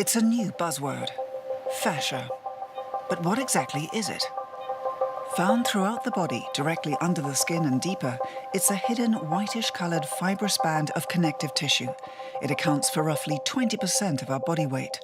It's a new buzzword, fascia. But what exactly is it? Found throughout the body, directly under the skin and deeper, it's a hidden whitish-coloured fibrous band of connective tissue. It accounts for roughly 20% of our body weight.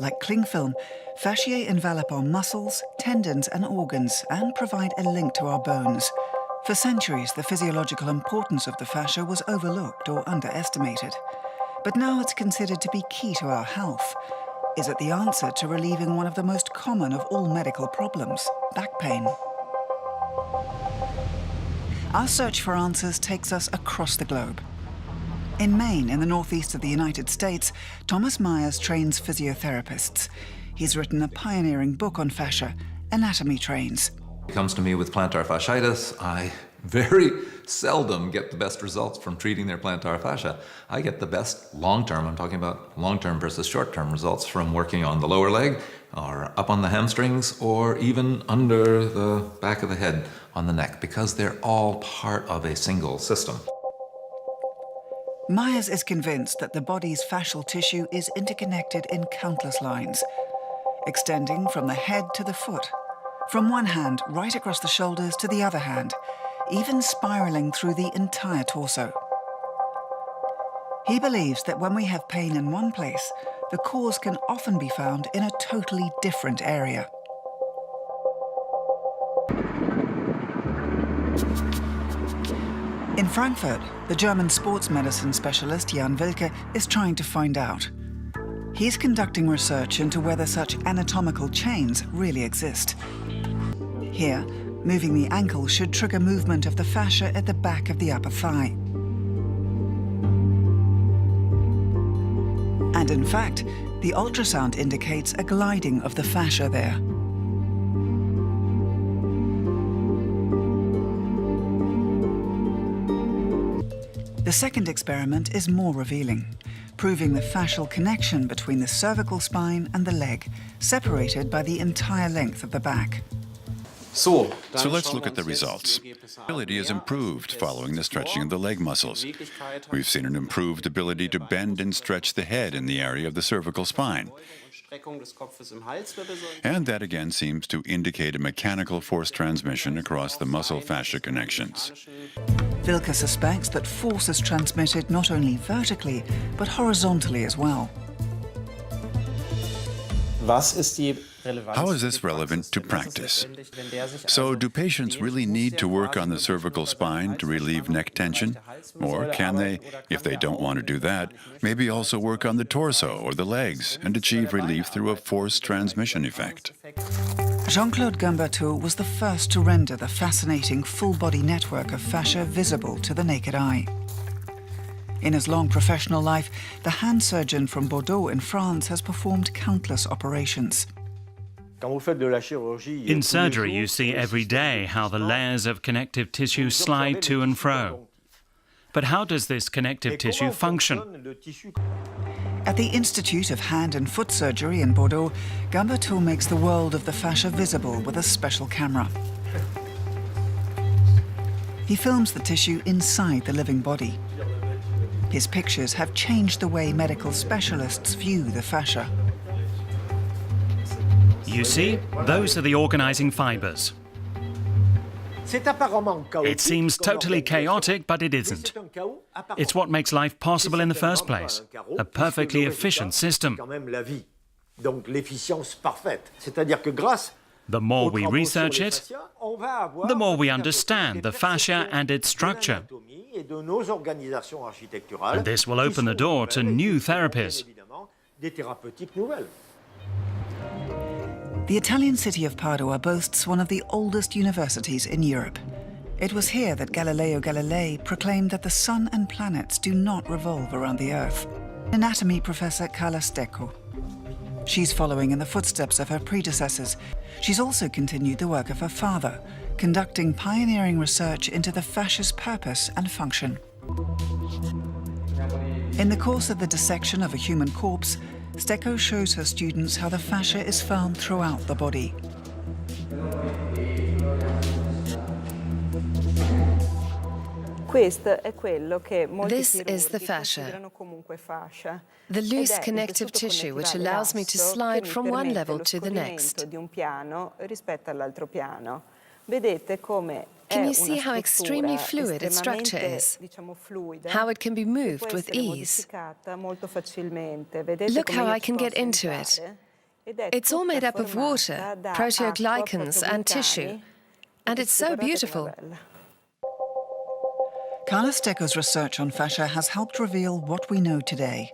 Like cling film, fasciae envelop our muscles, tendons and organs and provide a link to our bones. For centuries, the physiological importance of the fascia was overlooked or underestimated. But now it's considered to be key to our health. Is it the answer to relieving one of the most common of all medical problems, back pain? Our search for answers takes us across the globe. In Maine, in the northeast of the United States, Thomas Myers trains physiotherapists. He's written a pioneering book on fascia, Anatomy Trains. He comes to me with plantar fasciitis. I very seldom get the best results from treating their plantar fascia. I get the best long-term, I'm talking about long-term versus short-term results from working on the lower leg, or up on the hamstrings, or even under the back of the head on the neck, because they're all part of a single system. Myers is convinced that the body's fascial tissue is interconnected in countless lines, extending from the head to the foot, from one hand right across the shoulders to the other hand, even spiraling through the entire torso. He believes that when we have pain in one place, the cause can often be found in a totally different area. In Frankfurt, the German sports medicine specialist Jan Wilke is trying to find out. He's conducting research into whether such anatomical chains really exist. Here, moving the ankle should trigger movement of the fascia at the back of the upper thigh. And in fact, the ultrasound indicates a gliding of the fascia there. The second experiment is more revealing, proving the fascial connection between the cervical spine and the leg, separated by the entire length of the back. So let's look at the results. Ability is improved following the stretching of the leg muscles. We've seen an improved ability to bend and stretch the head in the area of the cervical spine. And that again seems to indicate a mechanical force transmission across the muscle-fascia connections. Wilke suspects that force is transmitted not only vertically, but horizontally as well. How is this relevant to practice? So do patients really need to work on the cervical spine to relieve neck tension? Or can they, if they don't want to do that, maybe also work on the torso or the legs and achieve relief through a force transmission effect? Jean-Claude Gamberteau was the first to render the fascinating full-body network of fascia visible to the naked eye. In his long professional life, the hand surgeon from Bordeaux in France has performed countless operations. In surgery, you see every day how the layers of connective tissue slide to and fro. But how does this connective tissue function? At the Institute of Hand and Foot Surgery in Bordeaux, Gamberteau makes the world of the fascia visible with a special camera. He films the tissue inside the living body. His pictures have changed the way medical specialists view the fascia. You see, those are the organizing fibers. It seems totally chaotic, but it isn't. It's what makes life possible in the first place, a perfectly efficient system. The more we research it, the more we understand the fascia and its structure. And this will open the door to new therapies. The Italian city of Padua boasts one of the oldest universities in Europe. It was here that Galileo Galilei proclaimed that the sun and planets do not revolve around the Earth. Anatomy professor Carla Stecco. She's following in the footsteps of her predecessors. She's also continued the work of her father, conducting pioneering research into the fascia's purpose and function. In the course of the dissection of a human corpse, Stecco shows her students how the fascia is found throughout the body. This is the fascia, the loose connective tissue which allows me to slide from one level to the next. Can you see how extremely fluid its structure is? How it can be moved with ease? Look how I can get into it. It's all made up of water, proteoglycans and tissue, and it's so beautiful. Carla Stecco's research on fascia has helped reveal what we know today.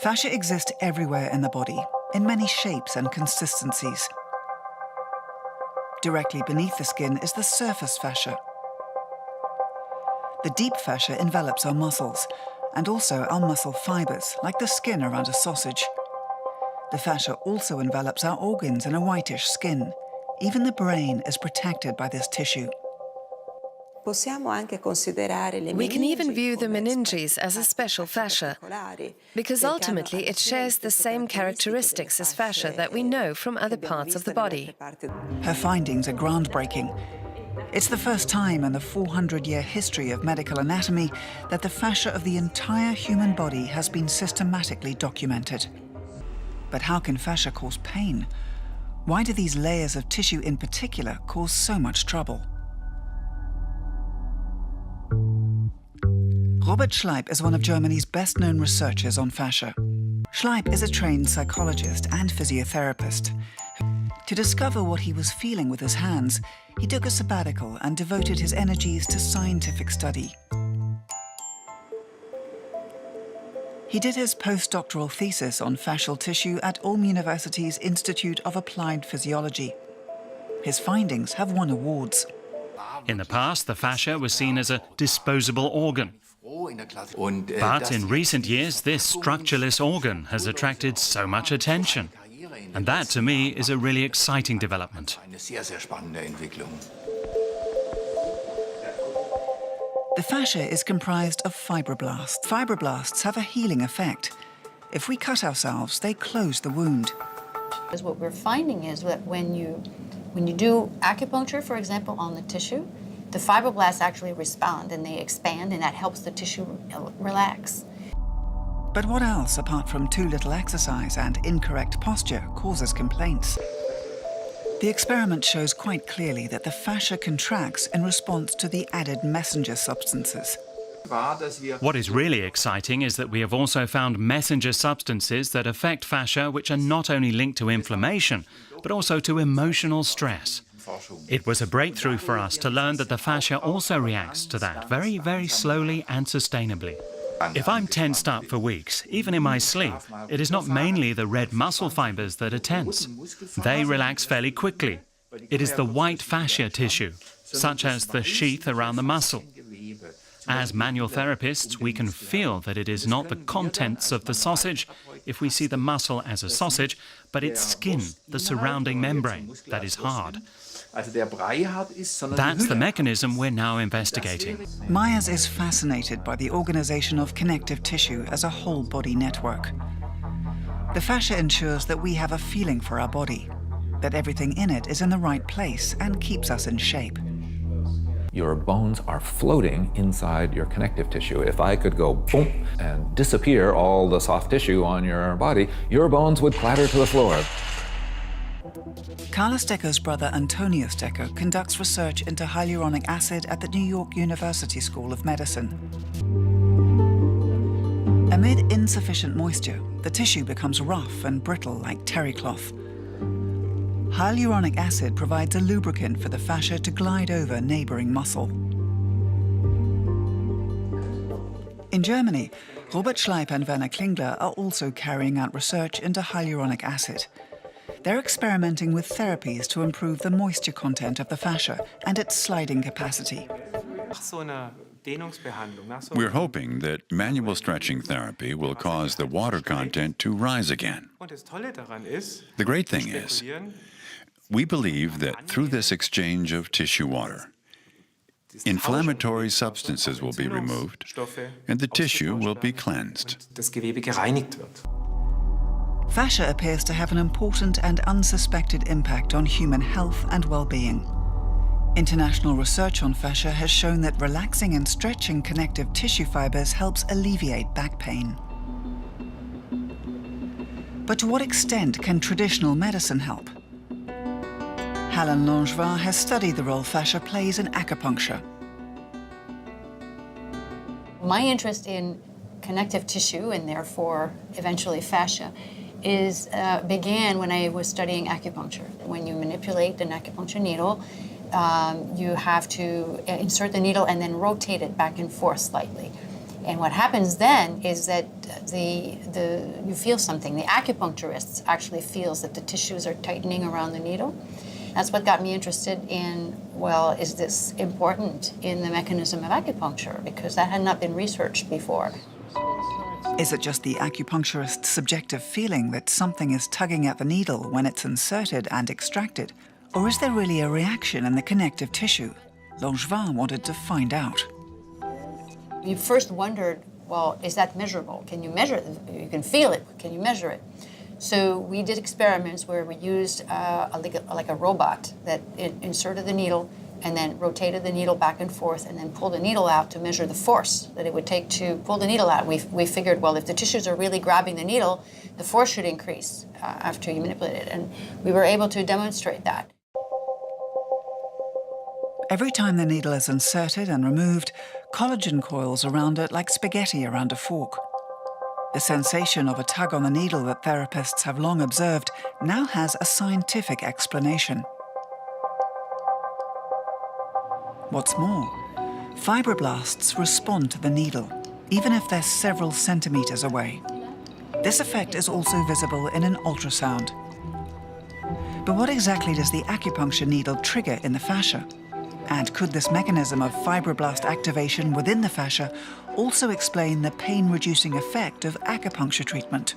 Fascia exists everywhere in the body, in many shapes and consistencies. Directly beneath the skin is the surface fascia. The deep fascia envelops our muscles, and also our muscle fibers, like the skin around a sausage. The fascia also envelops our organs in a whitish skin. Even the brain is protected by this tissue. We can even view the meninges as a special fascia, because ultimately it shares the same characteristics as fascia that we know from other parts of the body. Her findings are groundbreaking. It's the first time in the 400-year history of medical anatomy that the fascia of the entire human body has been systematically documented. But how can fascia cause pain? Why do these layers of tissue in particular cause so much trouble? Robert Schleip is one of Germany's best-known researchers on fascia. Schleip is a trained psychologist and physiotherapist. To discover what he was feeling with his hands, he took a sabbatical and devoted his energies to scientific study. He did his postdoctoral thesis on fascial tissue at Ulm University's Institute of Applied Physiology. His findings have won awards. In the past, the fascia was seen as a disposable organ. But in recent years, this structureless organ has attracted so much attention. And that, to me, is a really exciting development. The fascia is comprised of fibroblasts. Fibroblasts have a healing effect. If we cut ourselves, they close the wound. What we're finding is that when you do acupuncture, for example, on the tissue, the fibroblasts actually respond and they expand, and that helps the tissue relax. But what else, apart from too little exercise and incorrect posture, causes complaints? The experiment shows quite clearly that the fascia contracts in response to the added messenger substances. What is really exciting is that we have also found messenger substances that affect fascia which are not only linked to inflammation, but also to emotional stress. It was a breakthrough for us to learn that the fascia also reacts to that very, very slowly and sustainably. If I'm tensed up for weeks, even in my sleep, it is not mainly the red muscle fibers that are tense. They relax fairly quickly. It is the white fascia tissue, such as the sheath around the muscle. As manual therapists, we can feel that it is not the contents of the sausage if we see the muscle as a sausage, but its skin, the surrounding membrane, that is hard. That's the mechanism we're now investigating. Myers is fascinated by the organization of connective tissue as a whole body network. The fascia ensures that we have a feeling for our body, that everything in it is in the right place and keeps us in shape. Your bones are floating inside your connective tissue. If I could go boom and disappear all the soft tissue on your body, your bones would clatter to the floor. Carla Stecco's brother Antonio Stecco conducts research into hyaluronic acid at the New York University School of Medicine. Amid insufficient moisture, the tissue becomes rough and brittle like terry cloth. Hyaluronic acid provides a lubricant for the fascia to glide over neighboring muscle. In Germany, Robert Schleip and Werner Klingler are also carrying out research into hyaluronic acid. They're experimenting with therapies to improve the moisture content of the fascia and its sliding capacity. We're hoping that manual stretching therapy will cause the water content to rise again. The great thing is, we believe that through this exchange of tissue water, inflammatory substances will be removed and the tissue will be cleansed. Fascia appears to have an important and unsuspected impact on human health and well-being. International research on fascia has shown that relaxing and stretching connective tissue fibers helps alleviate back pain. But to what extent can traditional medicine help? Helen Langevin has studied the role fascia plays in acupuncture. My interest in connective tissue, and therefore eventually fascia, began when I was studying acupuncture. When you manipulate an acupuncture needle, you have to insert the needle and then rotate it back and forth slightly. And what happens then is that you feel something. The acupuncturist actually feels that the tissues are tightening around the needle. That's what got me interested in, well, is this important in the mechanism of acupuncture? Because that had not been researched before. Is it just the acupuncturist's subjective feeling that something is tugging at the needle when it's inserted and extracted? Or is there really a reaction in the connective tissue? Langevin wanted to find out. You first wondered, well, is that measurable? Can you measure it? You can feel it. Can you measure it? So we did experiments where we used like a robot that inserted the needle and then rotated the needle back and forth and then pulled the needle out to measure the force that it would take to pull the needle out. We figured, well, if the tissues are really grabbing the needle, the force should increase after you manipulate it. And we were able to demonstrate that. Every time the needle is inserted and removed, collagen coils around it like spaghetti around a fork. The sensation of a tug on the needle that therapists have long observed now has a scientific explanation. What's more, fibroblasts respond to the needle, even if they're several centimeters away. This effect is also visible in an ultrasound. But what exactly does the acupuncture needle trigger in the fascia? And could this mechanism of fibroblast activation within the fascia also explain the pain-reducing effect of acupuncture treatment?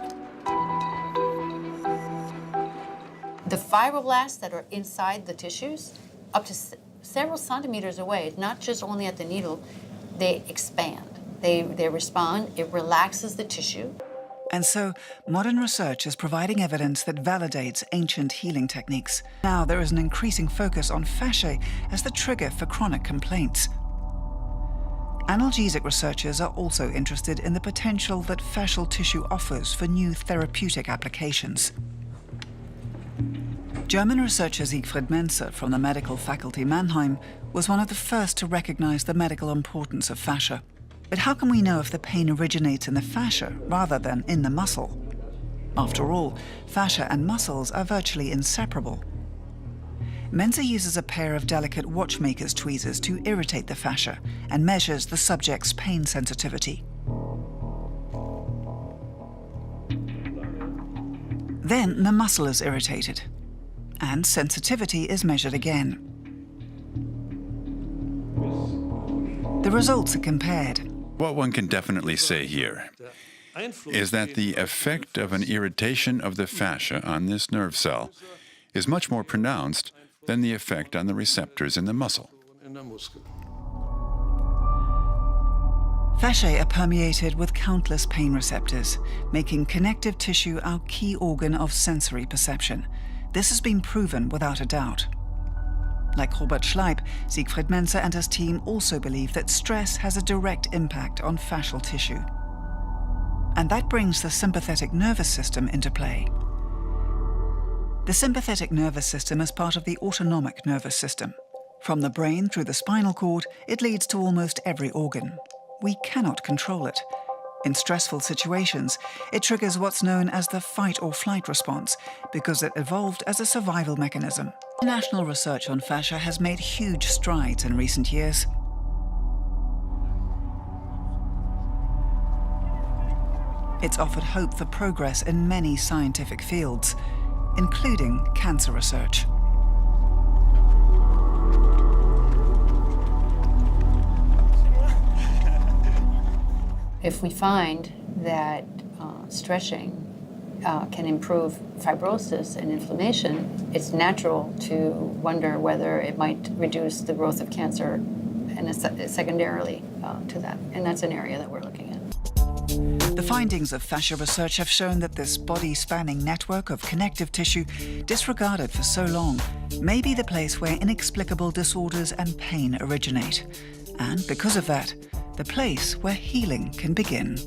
The fibroblasts that are inside the tissues, up to several centimeters away, not just only at the needle, they expand. They respond, it relaxes the tissue. And so, modern research is providing evidence that validates ancient healing techniques. Now there is an increasing focus on fascia as the trigger for chronic complaints. Analgesic researchers are also interested in the potential that fascial tissue offers for new therapeutic applications. German researcher Siegfried Menzer from the medical faculty Mannheim was one of the first to recognize the medical importance of fascia. But how can we know if the pain originates in the fascia rather than in the muscle? After all, fascia and muscles are virtually inseparable. Menzer uses a pair of delicate watchmaker's tweezers to irritate the fascia and measures the subject's pain sensitivity. Then the muscle is irritated, and sensitivity is measured again. The results are compared. What one can definitely say here is that the effect of an irritation of the fascia on this nerve cell is much more pronounced than the effect on the receptors in the muscle. Fasciae are permeated with countless pain receptors, making connective tissue our key organ of sensory perception. This has been proven without a doubt. Like Robert Schleip, Siegfried Menzer and his team also believe that stress has a direct impact on fascial tissue. And that brings the sympathetic nervous system into play. The sympathetic nervous system is part of the autonomic nervous system. From the brain through the spinal cord, it leads to almost every organ. We cannot control it. In stressful situations, it triggers what's known as the fight or flight response because it evolved as a survival mechanism. International research on fascia has made huge strides in recent years. It's offered hope for progress in many scientific fields, including cancer research. If we find that stretching can improve fibrosis and inflammation, it's natural to wonder whether it might reduce the growth of cancer and secondarily to that. And that's an area that we're looking at. The findings of fascia research have shown that this body-spanning network of connective tissue, disregarded for so long, may be the place where inexplicable disorders and pain originate. And because of that, the place where healing can begin.